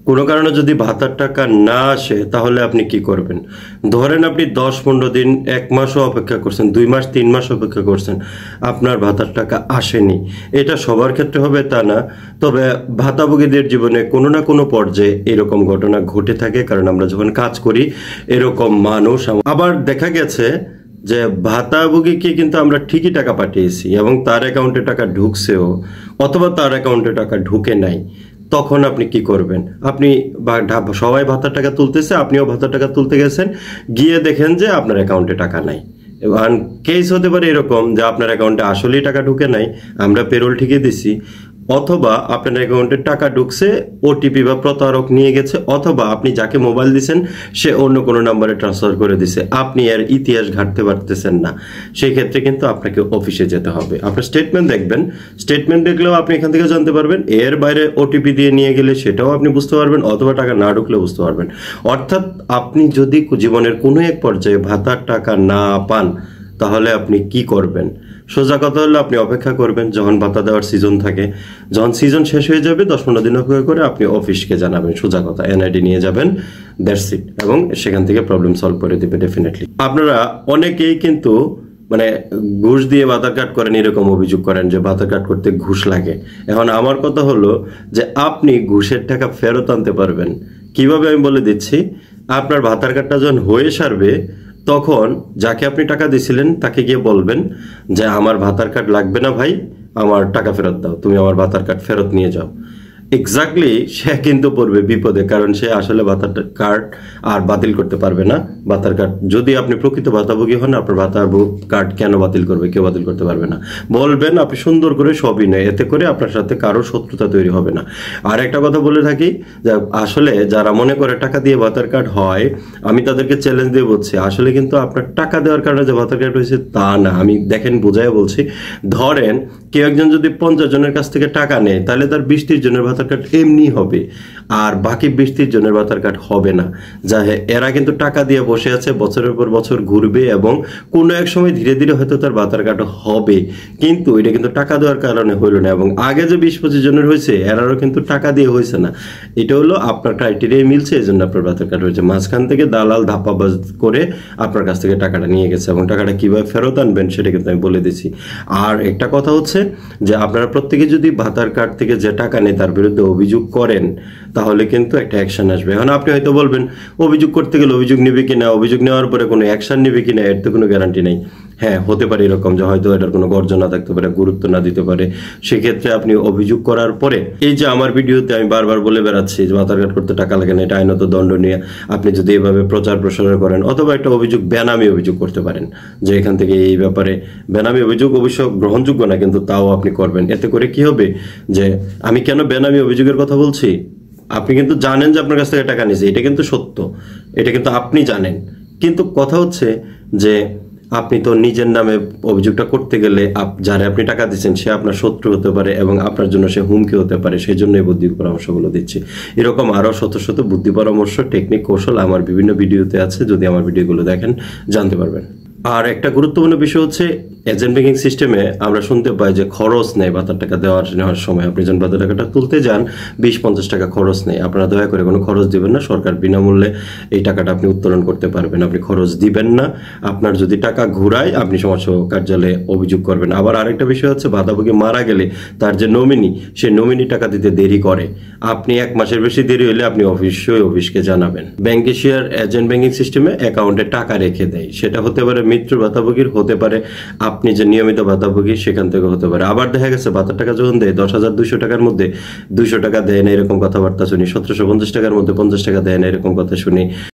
কোনো কারণে যদি ভাতার টাকা না আসে তাহলে আপনি কি করবেন? ধরেন আপনি 10-15 দিন, 1 মাসও অপেক্ষা করছেন, 2 মাস 3 মাস অপেক্ষা করছেন, আপনার ভাতার টাকা আসেনি। এটা সবার ক্ষেত্রে হবে তা না, তবে ভাতাভোগীদের জীবনে কোনো না কোনো পর্যায়ে এরকম ঘটনা ঘটে থাকে, কারণ আমরা যখন কাজ করি এরকম মানুষ। আবার দেখা গেছে যে ভাতাভোগীকে কিন্তু আমরা ঠিকই টাকা পাঠিয়েছি এবং তার অ্যাকাউন্টে টাকা ঢুকছেও, অথবা তার অ্যাকাউন্টে টাকা ঢুকে নাই। তখন আপনি কি করবেন? আপনি সবাই ভাতার টাকা তুলতেছে, আপনিও ভাতার টাকা তুলতে গেছেন, গিয়ে দেখেন যে আপনার অ্যাকাউন্টে টাকা নাই। এবং কেস হতে পারে এরকম যে আপনার অ্যাকাউন্টে আসলেই টাকা ঢুকে নাই, আমরা পেরোল ঠিকই দিছি, অথবা আপনার অ্যাকাউন্টে টাকা ঢুকছে, ওটিপি বা প্রতারক নিয়ে গেছে, অথবা আপনি যাকে মোবাইল দিচ্ছেন সে অন্য কোনো নাম্বারে ট্রান্সফার করে দিছে, আপনি এর ইতিহাস ঘাটতে পারতেছেন না। সেই ক্ষেত্রে কিন্তু আপনাকে অফিসে যেতে হবে, আপনার স্টেটমেন্ট দেখবেন, স্টেটমেন্ট দেখলেও আপনি এখান থেকে জানতে পারবেন। এর বাইরে ওটিপি দিয়ে নিয়ে গেলে সেটাও আপনি বুঝতে পারবেন, অথবা টাকা না ঢুকলে বুঝতে পারবেন। অর্থাৎ আপনি যদি জীবনের কোনো এক পর্যায়ে ভাতার টাকা না পান তাহলে আপনি কি করবেন? সোজা কথা হলো আপনি অপেক্ষা করবেন যখন ভাতা দেওয়ার সিজন থাকে, যখন সিজন শেষ হয়ে যাবে 10-15 দিন অপেক্ষা করে আপনি অফিসকে জানাবেন, সোজা কথা এনআইডি নিয়ে যাবেন, দ্যাটস ইট, এবং সেখান থেকে প্রবলেম সলভ করে দেবে ডেফিনেটলি। আপনারা অনেকেই কিন্তু মানে ঘুষ দিয়ে ভাতার কার্ড করেন, এরকম অভিযোগ করেন যে ভাতার কার্ড করতে ঘুষ লাগে। এখন আমার কথা হলো যে আপনি ঘুষের টাকা ফেরত আনতে পারবেন কিভাবে আমি বলে দিচ্ছি। আপনার ভাতার কার্ডটা যখন হয়ে সারবে তখন যাকে আপনি টাকা দিয়েছিলেন তাকে গিয়ে বলবেন যে আমার ভাতার কার্ড লাগবে না ভাই, আমার টাকা ফেরত দাও, তুমি আমার ভাতার কার্ড ফেরত নিয়ে যাও। এক্স্যাক্টলি সে কিন্তু পড়বে বিপদে, কারণ সে আসলে ভাতার কার্ড আর বাতিল করতে পারবে না। ভাতার কার্ড যদি আপনি প্রকৃত ভাতাভোগী হন, আপনার ভাতার কার্ড কেন বাতিল করবে? কেউ বাতিল করতে পারবে না। বলবেন আপনি সুন্দর করে সবই নেয়, এতে করে আপনার সাথে কারো শত্রুতা তৈরি হবে না। আর একটা কথা বলে থাকি যে আসলে যারা মনে করে টাকা দিয়ে ভাতার কার্ড হয়, আমি তাদেরকে চ্যালেঞ্জ দিয়ে বলছি আসলে কিন্তু আপনার টাকা দেওয়ার কারণে যে ভাতার কার্ড হয়েছে তা না। আমি দেখেন বোঝাই বলছি, ধরেন কেউ একজন যদি 50 জনের কাছ থেকে টাকা নেয় তাহলে তার 20-30 জনের ভাতার কার্ড এমনি হবে, আর বাকি 20-30 জনের ভাতার কার্ড হবে না। যা এরা কিন্তু টাকা দিয়ে বসে আছে, বছরের পর বছর ঘুরবে এবং কোনো এক সময় ধীরে ধীরে হয়তো তার ভাতার কার্ড হবে, কিন্তু এটা কিন্তু টাকা দেওয়ার কারণে হইল না। এবং আগে যে 20-25 জনের হয়েছে এরারও কিন্তু টাকা দিয়ে হয়েছে না। এটা হলো আপনার ক্রাইটেরিয়ায় মিলছে, এই জন্য আপনার ভাতার কার্ড হয়েছে। মাঝখান থেকে দালাল ধাপ্পাবাজ করে আপনার কাছ থেকে টাকাটা নিয়ে গেছে, এবং টাকাটা কিভাবে ফেরত আনবেন সেটা কিন্তু আমি বলে দিচ্ছি। আর একটা কথা হচ্ছে যে আপনারা প্রত্যেকে যদি ভাতার কার্ড থেকে যে টাকা নেই তার বিরুদ্ধে অভিযোগ করেন তাহলে কিন্তু একটা অ্যাকশন আসবে। এখন আপনি হয়তো বলবেন অভিযোগ করতে গেলে অভিযোগ নেবে কিনা, অভিযোগ নেওয়ার পরে কোনো অ্যাকশন নেবে কিনা, এর তো কোনো গ্যারান্টি নেই। হ্যাঁ, হতে পারে এরকম যে হয়তো এটার কোনো গর্জন না থাকতে পারে, গুরুত্ব না দিতে পারে। সেক্ষেত্রে আপনি অভিযোগ করার পরে, এই যে আমার ভিডিওতে আমি বারবার বলে বেড়াচ্ছি যে ভাতার কার্ড করতে টাকা লাগে না, এটা আইনত দণ্ডনীয়। আপনি যদি এভাবে প্রচার প্রসার করেন, অথবা একটা অভিযোগ বেনামি অভিযোগ করতে পারেন যে এখান থেকে এই ব্যাপারে বেনামি অভিযোগ অবশ্য গ্রহণযোগ্য না, কিন্তু তাও আপনি করবেন। এতে করে কি হবে যে আমি কেন বেনামি অভিযোগের কথা বলছি, আপনি কিন্তু জানেন যে আপনার কাছ থেকে টাকা নিয়েছে, এটা কিন্তু সত্য, এটা কিন্তু আপনি জানেন। কিন্তু কথা হচ্ছে যে আপনি তো নিজের নামে অভিযোগটা করতে গেলে যারা আপনি টাকা দিচ্ছেন সে আপনার শত্রু হতে পারে এবং আপনার জন্য সে হুমকি হতে পারে। সেই জন্য এই বুদ্ধি পরামর্শগুলো দিচ্ছি। এরকম আরও শত শত বুদ্ধি পরামর্শ, টেকনিক, কৌশল আমার বিভিন্ন ভিডিওতে আছে, যদি আমার ভিডিওগুলো দেখেন জানতে পারবেন। আর একটা গুরুত্বপূর্ণ বিষয় হচ্ছে এজেন্ট ব্যাংকিং সিস্টেমে আমরা শুনতে পাই যে খরচ নেই ভাতার টাকা নেওয়ার সময়। আপনি যখন ভাতার টাকাটা তুলতে যান 20-50 টাকা খরচ নেই। আপনারা দয়া করে কোনো খরচ দিবেন না, সরকার বিনামূল্যে এই টাকাটা আপনি উত্তোলন করতে পারবেন, আপনি খরচ দিবেন না। আপনার যদি টাকা ঘুরায় আপনি সমাজ কার্যালয়ে অভিযোগ করবেন। আবার আরেকটা বিষয় হচ্ছে ভাতাভোগী মারা গেলে তার যে নমিনি, সে নমিনি টাকা দিতে দেরি করে। আপনি 1 মাসের বেশি দেরি হলে আপনি অবশ্যই অফিসকে জানাবেন। ব্যাংকে শেয়ার এজেন্ট ব্যাংকিং সিস্টেমে অ্যাকাউন্টে টাকা রেখে দেয়, সেটা হতে পারে মৃত্যুর ভাতাভোগীর, হতে পারে আপনি যে নিয়মিত ভাতাভোগী সেখান থেকে হতে পারে। আবার দেখা গেছে ভাতার টাকা যখন দেয় 10,200 টাকার মধ্যে 200 টাকা দেয় না, এরকম কথাবার্তা শুনি। 1750 টাকার মধ্যে 50 টাকা দেয় না, এরকম কথা শুনি।